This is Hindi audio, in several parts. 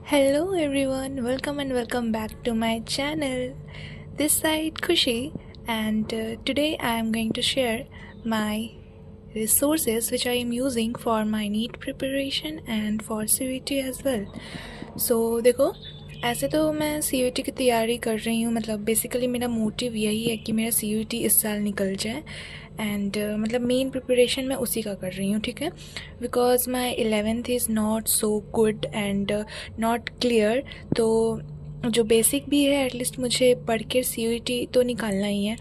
Hello everyone, welcome and welcome back to my channel. This side Khushi, and today I am going to share my resources which I am using for my NEET preparation and for CUET as well. So देखो, ऐसे तो मैं CUET की तैयारी कर रही हूँ, मतलब बेसिकली मेरा मोटिव यही है कि मेरा CUET इस साल निकल जाए एंड मतलब मेन प्रिपरेशन मैं उसी का कर रही हूँ, ठीक है। Because my 11th is not so good and not clear, तो जो बेसिक भी है एटलीस्ट मुझे पढ़ के CUET तो निकालना ही है।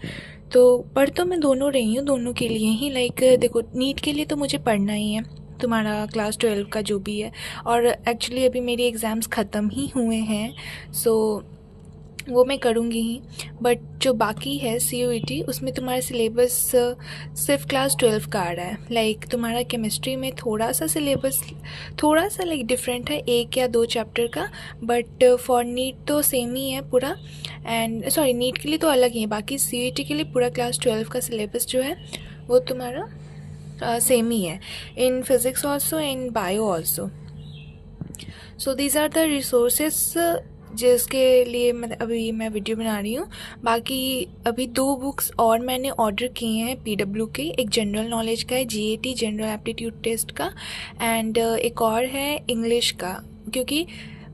तो पढ़ तो मैं दोनों रही हूँ, दोनों के लिए ही। लाइक देखो, नीट के लिए तो मुझे पढ़ना ही है, तुम्हारा क्लास 12 का जो भी है, और एक्चुअली अभी मेरी एग्ज़ाम्स ख़त्म ही हुए हैं, सो वो मैं करूँगी ही। बट जो बाकी है CUET, उसमें तुम्हारा सिलेबस सिर्फ क्लास 12 का आ रहा है। लाइक तुम्हारा केमिस्ट्री में थोड़ा सा सिलेबस थोड़ा सा लाइक डिफरेंट है, 1 या 2 चैप्टर का, बट फॉर नीट तो सेम ही है पूरा। एंड सॉरी, नीट के लिए तो अलग ही है, बाकी CUET के लिए पूरा क्लास 12 का सिलेबस जो है वो तुम्हारा सेम ही है, in physics also, in bio also. So these are the resources जिसके लिए अभी मैं वीडियो बना रही हूँ। बाकी अभी 2 बुक्स और मैंने ऑर्डर किए हैं PW के। एक जनरल नॉलेज का है, GAT जनरल एप्टीट्यूड टेस्ट का, एंड एक और है इंग्लिश का, क्योंकि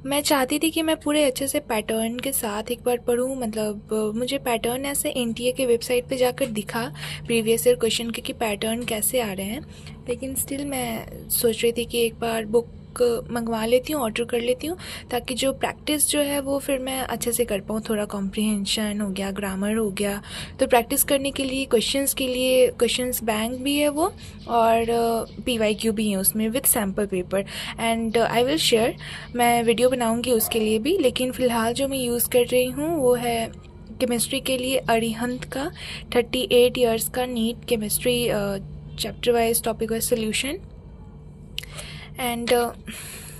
मैं चाहती थी कि मैं पूरे अच्छे से पैटर्न के साथ एक बार पढूं। मतलब मुझे पैटर्न ऐसे NTA के वेबसाइट पे जाकर दिखा प्रीवियस ईयर क्वेश्चन के कि पैटर्न कैसे आ रहे हैं, लेकिन स्टिल मैं सोच रही थी कि एक बार बुक मंगवा लेती हूँ, ऑर्डर कर लेती हूँ, ताकि जो प्रैक्टिस जो है वो फिर मैं अच्छे से कर पाऊँ। थोड़ा कॉम्प्रिहेंशन हो गया, ग्रामर हो गया, तो प्रैक्टिस करने के लिए क्वेश्चंस बैंक भी है वो, और PYQ भी है उसमें with sample paper. And I will share, मैं वीडियो बनाऊँगी उसके लिए भी। लेकिन फ़िलहाल जो मैं यूज़ कर रही हूँ वो है केमिस्ट्री के लिए अरिहंत का 38 ईयर्स का NEET chemistry chapter wise topic wise solution. And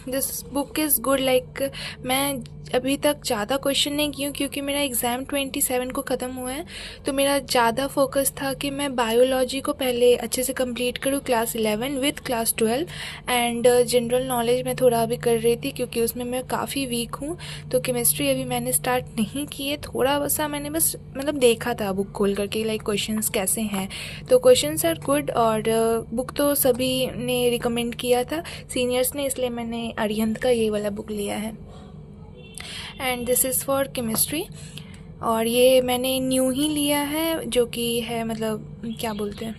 this book is good. Like मैं अभी तक ज़्यादा क्वेश्चन नहीं की हूँ, क्योंकि मेरा एग्ज़ाम 27 को ख़त्म हुआ है, तो मेरा ज़्यादा फोकस था कि मैं बायोलॉजी को पहले अच्छे से कंप्लीट करूँ, class 11 with class 12। And general knowledge में थोड़ा अभी कर रही थी, क्योंकि उसमें मैं काफ़ी वीक हूँ। तो केमिस्ट्री अभी मैंने स्टार्ट नहीं की है, थोड़ा सा मैंने बस मतलब देखा था बुक खोल करके, लाइक क्वेश्चंस कैसे हैं। तो क्वेश्चंस आर गुड, और बुक तो सभी ने रिकमेंड किया था, सीनियर्स ने, इसलिए मैंने अरिहंत का ये वाला बुक लिया है। And this is for chemistry, और ये मैंने न्यू ही लिया है, जो कि है मतलब क्या बोलते हैं,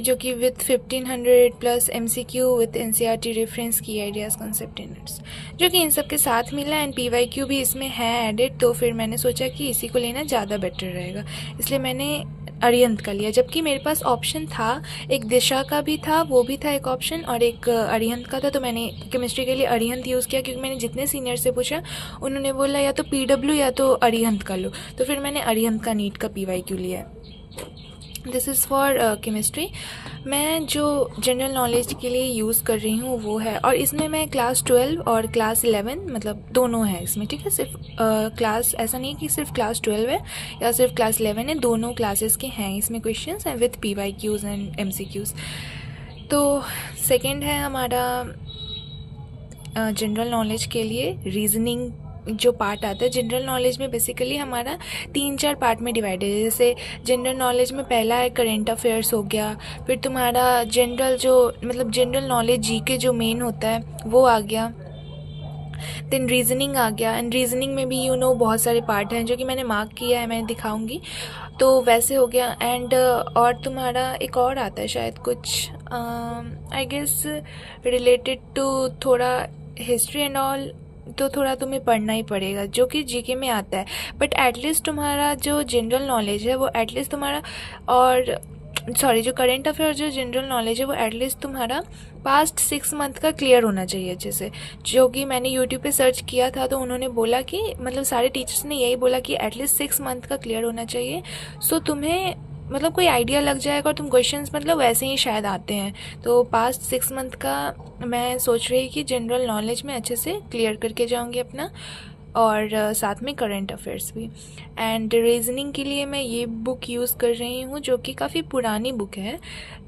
जो कि with 1500 plus MCQ with NCERT reference की आइडियाज़ कॉन्सेप्ट यूनिट्स, जो कि इन सब के साथ मिला। एंड PYQ भी इसमें है एडिट, तो फिर मैंने सोचा कि इसी को लेना ज़्यादा बेटर रहेगा, इसलिए मैंने अरिहंत का लिया। जबकि मेरे पास ऑप्शन था, एक दिशा का भी था, वो भी था एक ऑप्शन, और एक अरिहंत का था। तो मैंने केमिस्ट्री के लिए अरिहंत यूज़ किया, क्योंकि मैंने जितने सीनियर से पूछा उन्होंने बोला या तो PW या तो अरिहंत का लो, तो फिर मैंने अरिहंत का नीट का PYQ लिया। This is for chemistry. मैं जो जनरल नॉलेज के लिए यूज़ कर रही हूँ वो है, और इसमें मैं क्लास 12 और क्लास 11 मतलब दोनों है इसमें, ठीक है। सिर्फ क्लास ऐसा नहीं कि सिर्फ क्लास 12 है या सिर्फ क्लास 11 है, दोनों क्लासेस के हैं इसमें क्वेश्चंस हैं विथ PYQs एंड MCQs। तो सेकंड है हमारा जनरल नॉलेज के लिए रीजनिंग जो पार्ट आता है। जनरल नॉलेज में बेसिकली हमारा 3-4 पार्ट में डिवाइड है। जैसे जनरल नॉलेज में पहला है करेंट अफेयर्स हो गया, फिर तुम्हारा जनरल जो मतलब जनरल नॉलेज GK जो मेन होता है वो आ गया, देन रीजनिंग आ गया। एंड रीजनिंग में भी बहुत सारे पार्ट हैं जो कि मैंने मार्क किया है, मैं दिखाऊंगी, तो वैसे हो गया। एंड और तुम्हारा एक और आता है शायद कुछ आई गेस रिलेटेड टू थोड़ा हिस्ट्री एंड ऑल, तो थोड़ा तुम्हें पढ़ना ही पड़ेगा, जो कि GK में आता है। बट एटलीस्ट तुम्हारा जो जनरल नॉलेज है वो एटलीस्ट तुम्हारा, और सॉरी जो करेंट अफेयर जो जनरल नॉलेज है वो एटलीस्ट तुम्हारा पास्ट 6 मंथ का क्लियर होना चाहिए अच्छे से। जो कि मैंने यूट्यूब पे सर्च किया था, तो उन्होंने बोला कि मतलब सारे टीचर्स ने यही बोला कि एटलीस्ट 6 मंथ का क्लियर होना चाहिए। सो तुम्हें मतलब कोई आइडिया लग जाएगा, और तुम क्वेश्चंस मतलब वैसे ही शायद आते हैं। तो पास्ट 6 मंथ का मैं सोच रही कि जनरल नॉलेज में अच्छे से क्लियर करके जाऊंगी अपना, और साथ में करंट अफेयर्स भी। एंड रीजनिंग के लिए मैं ये बुक यूज़ कर रही हूँ, जो कि काफ़ी पुरानी बुक है,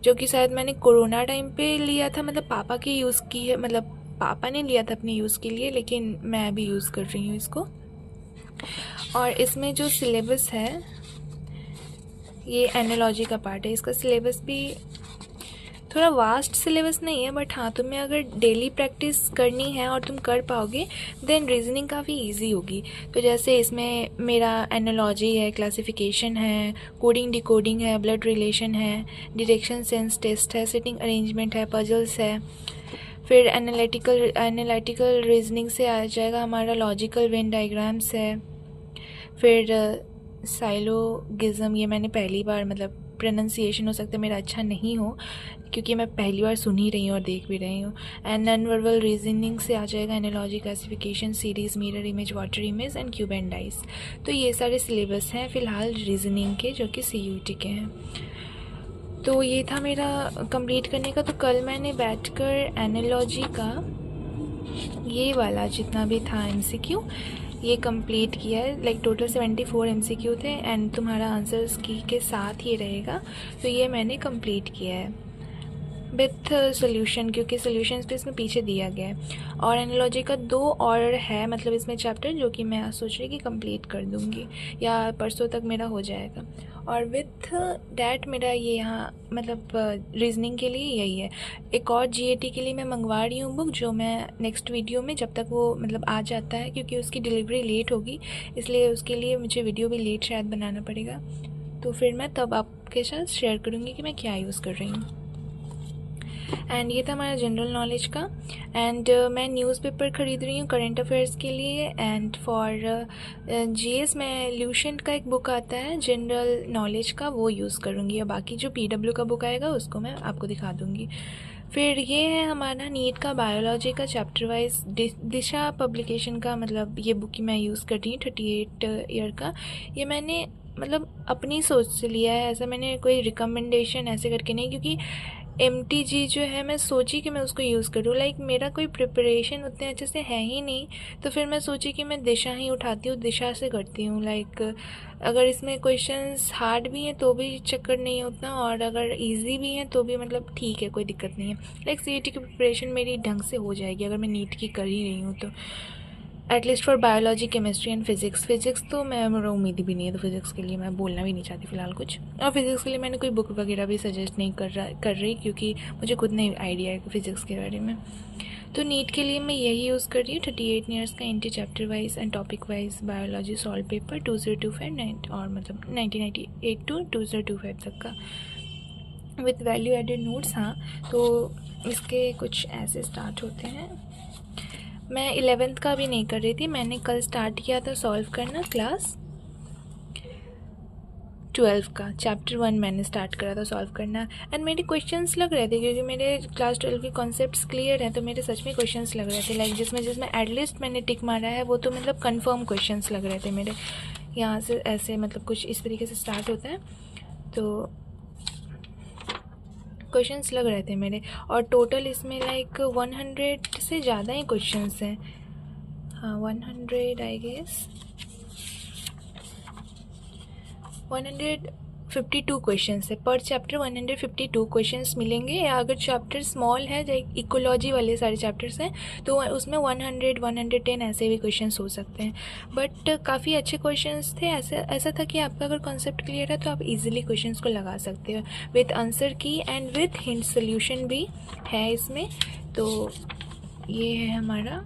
जो कि शायद मैंने कोरोना टाइम पे लिया था, मतलब पापा की यूज़ की है, मतलब पापा ने लिया था अपने यूज़ के लिए, लेकिन मैं अभी यूज़ कर रही हूँ इसको। और इसमें जो सिलेबस है ये एनालॉजी का पार्ट है। इसका सिलेबस भी थोड़ा वास्ट सिलेबस नहीं है, बट हाँ, तुम्हें अगर डेली प्रैक्टिस करनी है और तुम कर पाओगे देन रीजनिंग काफ़ी इजी होगी। तो जैसे इसमें मेरा एनालॉजी है, क्लासिफिकेशन है, कोडिंग डिकोडिंग है, ब्लड रिलेशन है, डिरेक्शन सेंस टेस्ट है, सिटिंग अरेंजमेंट है, पजल्स है। फिर एनालिटिकल रीजनिंग से आ जाएगा हमारा लॉजिकल वेन डायग्राम्स है। फिर साइलोगिज्म, ये मैंने पहली बार, मतलब प्रोनाउंसिएशन हो सकता है मेरा अच्छा नहीं हो क्योंकि मैं पहली बार सुन ही रही हूँ और देख भी रही हूँ। एंड नॉन वर्बल रीजनिंग से आ जाएगा analogy, classification, series, mirror image, water image and cube and dice. तो ये सारे सिलेबस हैं फ़िलहाल रीजनिंग के, जो कि CUET के हैं। तो ये था मेरा कंप्लीट करने का। तो कल मैंने बैठकर एनालॉजी का ये वाला जितना भी था MCQ ये कंप्लीट किया है। लाइक टोटल 74 MCQ थे एंड तुम्हारा आंसर्स की के साथ ही रहेगा। तो ये मैंने कंप्लीट किया है विथ सोल्यूशन, क्योंकि सोल्यूशन भी इसमें पीछे दिया गया है। और एनालॉजी का 2 और है, मतलब इसमें चैप्टर, जो कि मैं सोच रही कि कंप्लीट कर दूँगी या परसों तक मेरा हो जाएगा। और विथ डैट मेरा ये यहाँ मतलब रीजनिंग के लिए यही है। एक और GAT के लिए मैं मंगवा रही हूँ बुक, जो मैं नेक्स्ट वीडियो में, जब तक वो मतलब आ जाता है, क्योंकि उसकी डिलीवरी लेट होगी, इसलिए उसके लिए मुझे वीडियो भी लेट शायद बनाना पड़ेगा। तो फिर मैं तब आपके साथ शेयर करूँगी कि मैं क्या यूज़ कर रही हूँ। एंड ये था हमारा जनरल नॉलेज का। एंड मैं न्यूज़पेपर ख़रीद रही हूँ करंट अफेयर्स के लिए। एंड फॉर GS मैं ल्यूशेंट का एक बुक आता है जनरल नॉलेज का, वो यूज़ करूँगी। और बाकी जो PW का बुक आएगा उसको मैं आपको दिखा दूँगी। फिर ये है हमारा नीट का बायोलॉजी का चैप्टर वाइज दिशा पब्लिकेशन का, मतलब ये बुक ही मैं यूज़ कर रही हूँ 38 ईयर का। ये मैंने मतलब अपनी सोच से लिया है, ऐसा मैंने कोई रिकमेंडेशन ऐसे करके नहीं, क्योंकि MTG जो है मैं सोची कि मैं उसको यूज़ करूँ। लाइक मेरा कोई प्रिपरेशन उतने अच्छे से है ही नहीं, तो फिर मैं सोची कि मैं दिशा ही उठाती हूँ, दिशा से करती हूँ। लाइक अगर इसमें क्वेश्चंस हार्ड भी हैं तो भी चक्कर नहीं है उतना, और अगर इजी भी हैं तो भी मतलब ठीक है, कोई दिक्कत नहीं है। लाइक CET की प्रिपरेशन मेरी ढंग से हो जाएगी अगर मैं नीट की कर ही रही हूँ तो। At least for biology, chemistry and physics तो मैं, मेरा उम्मीद भी नहीं है, तो फिज़िक्स के लिए मैं बोलना भी नहीं चाहती फ़िलहाल कुछ। और फिज़िक्स के लिए मैंने कोई बुक वगैरह भी सजेस्ट नहीं कर रही, क्योंकि मुझे खुद नहीं आइडिया है फ़िज़िक्स के बारे में। तो नीट के लिए मैं यही यूज़ कर रही हूँ 38 ईयर्स का NT chapter wise and topic wise biology solve paper 2025 और मतलब 1998 to 2025 तक का विथ वैल्यू एडेड नोट्स। हाँ, तो इसके कुछ ऐसे स्टार्ट होते हैं। मैं 11th का भी नहीं कर रही थी, मैंने कल स्टार्ट किया था सॉल्व करना क्लास 12 का चैप्टर 1 मैंने स्टार्ट करा था सॉल्व करना। एंड मेरे क्वेश्चंस लग रहे थे, क्योंकि मेरे क्लास 12 के कॉन्सेप्ट्स क्लियर हैं, तो मेरे सच में क्वेश्चंस लग रहे थे। लाइक जिसमें एटलीस्ट मैंने टिक मारा है वो तो मतलब कंफर्म क्वेश्चंस लग रहे थे मेरे। यहाँ से ऐसे मतलब कुछ इस तरीके से स्टार्ट होता है, तो क्वेश्चंस लग रहे थे मेरे। और टोटल इसमें लाइक 100 से ज़्यादा ही क्वेश्चंस हैं। हाँ, 100 आई गेस 152 क्वेश्चंस है पर चैप्टर। 152 क्वेश्चंस मिलेंगे, या अगर चैप्टर स्मॉल है जैसे इकोलॉजी वाले सारे चैप्टर्स हैं तो उसमें 100 110 ऐसे भी क्वेश्चंस हो सकते हैं। बट काफ़ी अच्छे क्वेश्चंस थे। ऐसा था कि आपका अगर कॉन्सेप्ट क्लियर है तो आप इजीली क्वेश्चंस को लगा सकते हो विथ आंसर की एंड विथ हिंट सोल्यूशन भी है इसमें। तो ये है हमारा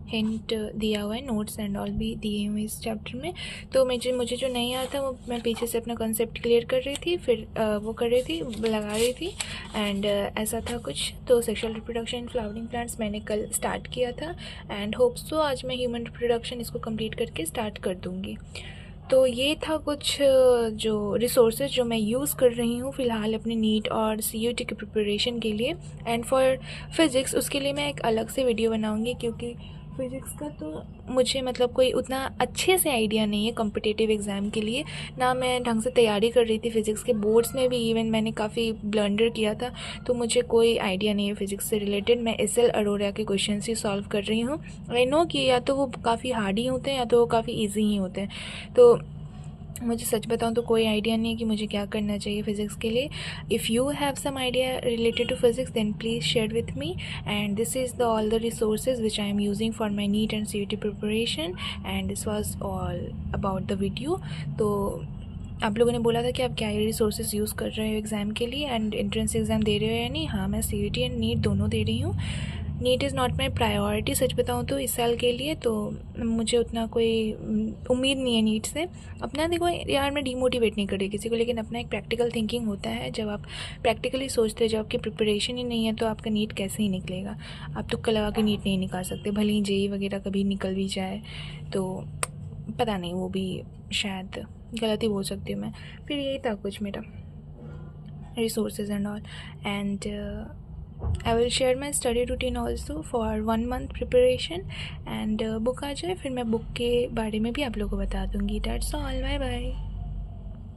हिंट दिया हुआ है, नोट्स एंड ऑल भी दिए हुए इस चैप्टर में। तो मुझे जो नहीं आता वो मैं पीछे से अपना कॉन्सेप्ट क्लियर कर रही थी, फिर वो कर रही थी, लगा रही थी। एंड ऐसा था कुछ। तो सेक्सुअल रिप्रोडक्शन फ्लावरिंग प्लांट्स मैंने कल स्टार्ट किया था एंड होप्स तो आज मैं ह्यूमन रिप्रोडक्शन इसको कंप्लीट करके स्टार्ट कर दूँगी। तो ये था कुछ जो रिसोर्सेज जो मैं यूज़ कर रही हूँ फ़िलहाल अपने नीट और CUET की प्रिपरेशन के लिए। एंड फॉर फिज़िक्स उसके लिए मैं एक अलग से वीडियो बनाऊँगी, क्योंकि फ़िज़िक्स का तो मुझे मतलब कोई उतना अच्छे से आइडिया नहीं है कॉम्पिटिटिव एग्ज़ाम के लिए, ना मैं ढंग से तैयारी कर रही थी। फ़िज़िक्स के बोर्ड्स में भी इवन मैंने काफ़ी ब्लंडर किया था, तो मुझे कोई आइडिया नहीं है फ़िज़िक्स से रिलेटेड। मैं SL अरोड़ा के क्वेश्चन ही सॉल्व कर रही हूँ। आई नो कि या तो वो काफ़ी हार्ड ही होते हैं या तो वो काफ़ी ईजी ही होते हैं। तो मुझे सच बताऊं तो कोई आइडिया नहीं है कि मुझे क्या करना चाहिए फ़िज़िक्स के लिए. If you have some idea related to physics then please share with me. And this is the all the resources which I am using for my NEET and CUT preparation. And this was all about the video. तो आप लोगों ने बोला था कि आप क्या रिसोर्सेज यूज़ कर रहे हो एग्ज़ाम के लिए एंड एंट्रेंस एग्ज़ाम दे रहे हो या नहीं. हाँ, मैं CUT एंड नीट दोनों दे रही हूँ. NEET is not my priority सच बताऊँ तो इस साल के लिए. तो मुझे उतना कोई उम्मीद नहीं है नीट से. अपना देखो यार, मैं डीमोटिवेट नहीं कर रही किसी को, लेकिन अपना एक प्रैक्टिकल थिंकिंग होता है. जब आप प्रैक्टिकली सोचते हो, जब आपकी प्रिपरेशन ही नहीं है तो आपका नीट कैसे ही निकलेगा. आप तुक्का लगा के नीट नहीं निकाल सकते, भले ही JEE वगैरह कभी निकल भी जाए तो पता नहीं, वो भी शायद गलत ही बोल सकती हूँ मैं. फिर यही था कुछ मेरा resources and all. And I will share my study routine also for 1 month preparation. And book आ जाए फिर मैं book के बारे में भी आप लोगों को बता दूँगी. That's all. Bye bye.